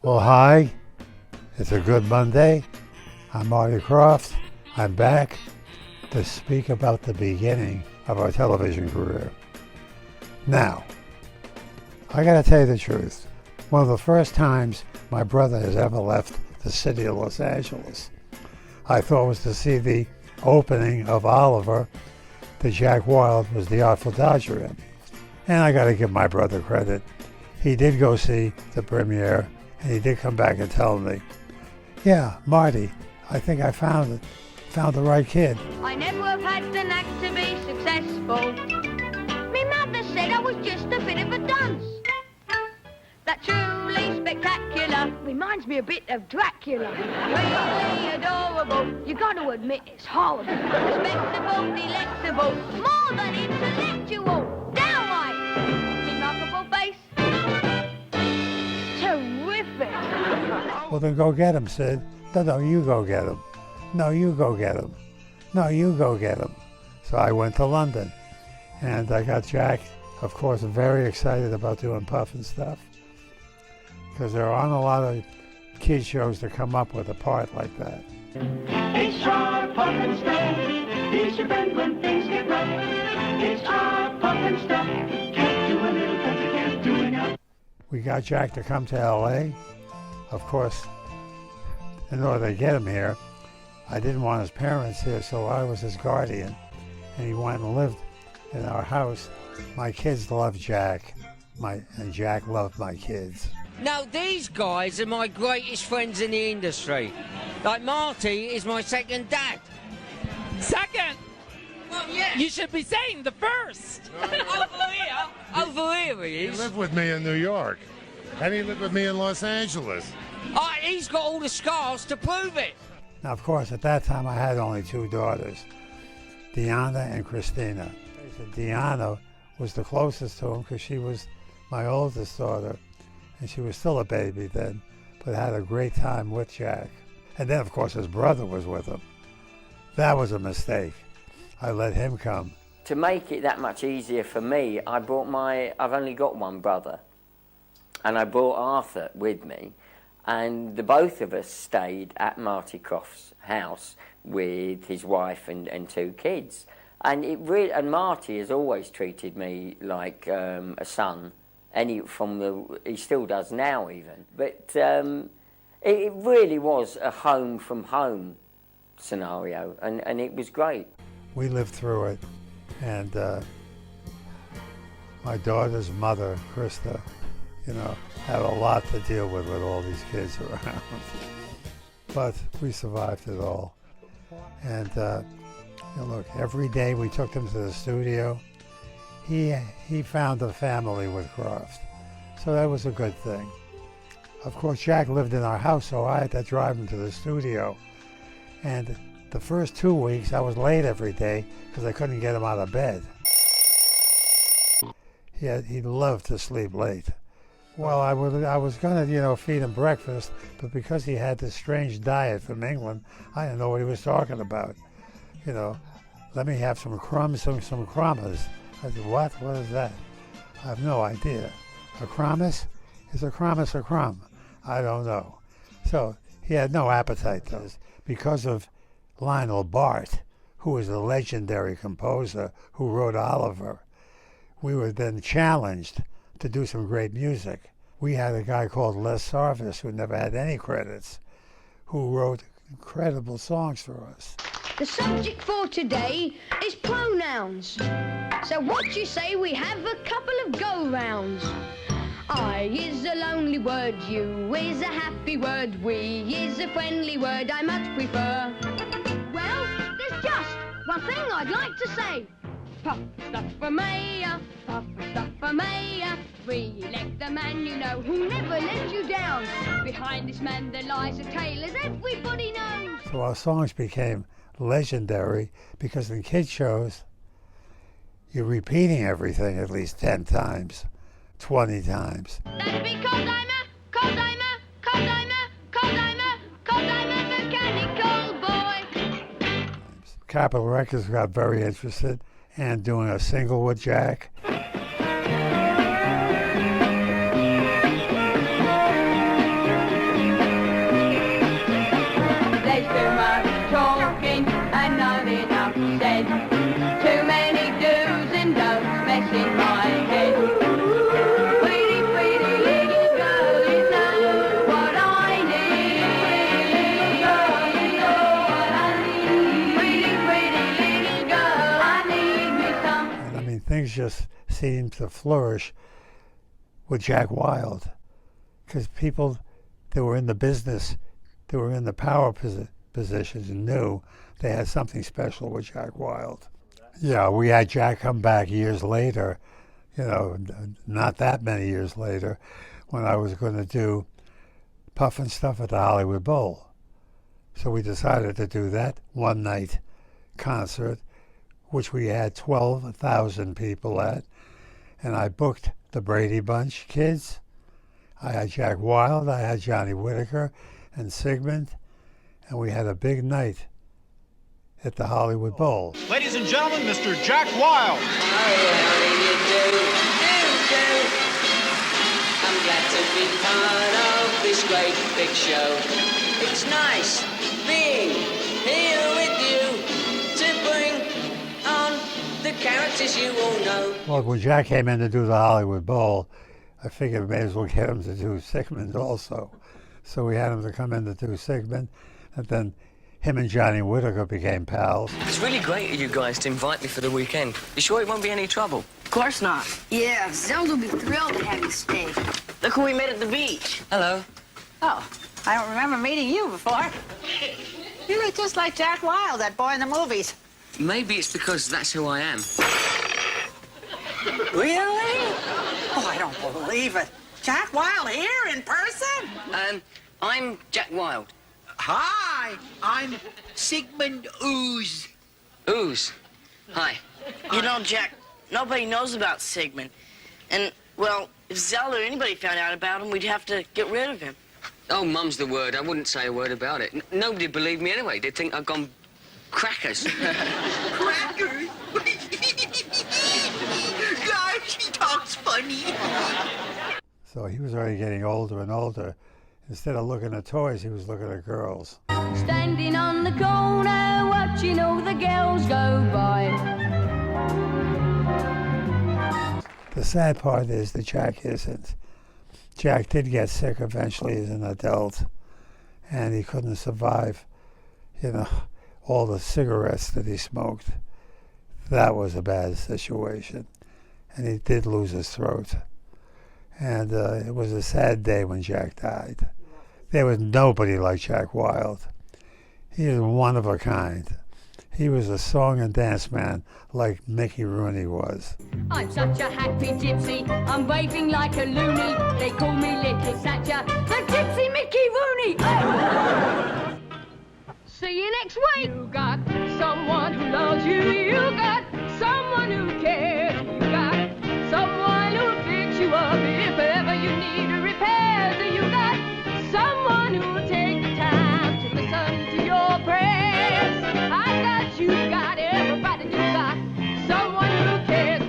Well, hi. It's a good Monday. I'm Marty Krofft. I'm back to speak about the beginning of our television career. Now, I gotta tell you the truth. One of the first times my brother has ever left the city of Los Angeles, I thought was to see the opening of Oliver that Jack Wilde was the Artful Dodger in. And I gotta give my brother credit. He did go see the premiere, and he did come back and tell me, yeah, Marty, I think I found the right kid. I never have had the knack to be successful. Me mother said I was just a bit of a dunce. That truly spectacular reminds me a bit of Dracula. Really adorable, you got to admit it's horrible. Respectable, delectable, more than intellectual. Downright remarkable face. Terrific. Well, then go get him, Sid. No, you go get him. No, you go get him. No, you go get him. So I went to London, and I got Jack, of course, very excited about doing Pufnstuf, because there aren't a lot of kid shows that come up with a part like that. It's our Pufnstuf. He's your friend when things get rough. It's our Pufnstuf. Can't do a little 'cause he can't do enough. We got Jack to come to LA. Of course, in order to get him here, I didn't want his parents here, so I was his guardian, and he went and lived in our house. My kids loved Jack, and Jack loved my kids. Now, these guys are my greatest friends in the industry. Like, Marty is my second dad. Second? Well, yeah. You should be saying the first. Over here he He is. lived with me in New York, and he lived with me in Los Angeles. He's got all the scars to prove it. Now, of course, at that time, I had only two daughters, Deanna and Christina. Deanna was the closest to him because she was my oldest daughter, and she was still a baby then, but had a great time with Jack. And then, of course, his brother was with him. That was a mistake. I let him come. To make it that much easier for me, I've only got one brother, and I brought Arthur with me, and the both of us stayed at Marty Krofft's house with his wife and two kids. And and Marty has always treated me like a son. He still does now even. But it really was a home from home scenario, and it was great. We lived through it, and my daughter's mother, Krista, had a lot to deal with all these kids around. But we survived it all. And look, every day we took them to the studio, he found a family with Krofft. So that was a good thing. Of course, Jack lived in our house, so I had to drive him to the studio. And the first 2 weeks, I was late every day because I couldn't get him out of bed. He loved to sleep late. Well, I was going to, feed him breakfast, but because he had this strange diet from England, I didn't know what he was talking about. Let me have some crumbs, some crummas. I said, what? What is that? I have no idea. A crummus? Is a crummus a crumb? I don't know. So he had no appetite, though, because of Lionel Bart, who was a legendary composer who wrote Oliver. We were then challenged to do some great music. We had a guy called Les Sarvis, who never had any credits, who wrote incredible songs for us. The subject for today is pronouns. So what you say we have a couple of go-rounds? I is a lonely word, you is a happy word, we is a friendly word I much prefer. Well, there's just one thing I'd like to say. Pufnstuf for mayor, Pufnstuf for mayor. Re-elect the man you know who never let you down. Behind this man there lies a tale, as everybody knows. So our songs became legendary because in kid shows, you're repeating everything at least 10 times, 20 times. That's because I'm a mechanical boy. Capitol Records got very interested and doing a single with Jack. things just seemed to flourish with Jack Wilde, because people that were in the business, that were in the power positions, knew they had something special with Jack Wilde. Yeah, we had Jack come back years later, you know, not that many years later, when I was going to do Pufnstuf at the Hollywood Bowl. So we decided to do that one night concert, which we had 12,000 people at, and I booked the Brady Bunch kids. I had Jack Wilde, I had Johnny Whitaker and Sigmund, and we had a big night at the Hollywood Bowl. Ladies and gentlemen, Mr. Jack Wilde. I'm glad to be part of this great big show. It's nice being here with you to bring on the characters you all know. Well, when Jack came in to do the Hollywood Bowl, I figured may as well get him to do Sigmund also. So we had him to come in to do Sigmund, and then him and Johnny Whitaker became pals. It's really great of you guys to invite me for the weekend. You sure it won't be any trouble? Of course not. Yeah, Zelda will be thrilled to have you stay. Look who we met at the beach. Hello. Oh, I don't remember meeting you before. You look just like Jack Wilde, that boy in the movies. Maybe it's because that's who I am. Really? Oh, I don't believe it. Jack Wilde here in person? I'm Jack Wilde. Hi, I'm Sigmund Ooze. Ooze. Hi. You know, Jack, nobody knows about Sigmund. And, well, if Zelda or anybody found out about him, we'd have to get rid of him. Oh, mum's the word. I wouldn't say a word about it. Nobody'd believe me anyway. They'd think I'd gone crackers. Crackers? Gosh, he talks funny. So he was already getting older and older. Instead of looking at toys, he was looking at girls. Standing on the corner, watching all the girls go by. The sad part is that Jack isn't. Jack did get sick eventually as an adult, and he couldn't survive, you know, all the cigarettes that he smoked. That was a bad situation, and he did lose his throat. And it was a sad day when Jack died. There was nobody like Jack Wilde. He is one of a kind. He was a song and dance man like Mickey Rooney was. I'm such a happy gypsy, I'm waving like a loony. They call me Little Satcher, the Gypsy Mickey Rooney. Oh. See you next week. You got someone who loves you, you got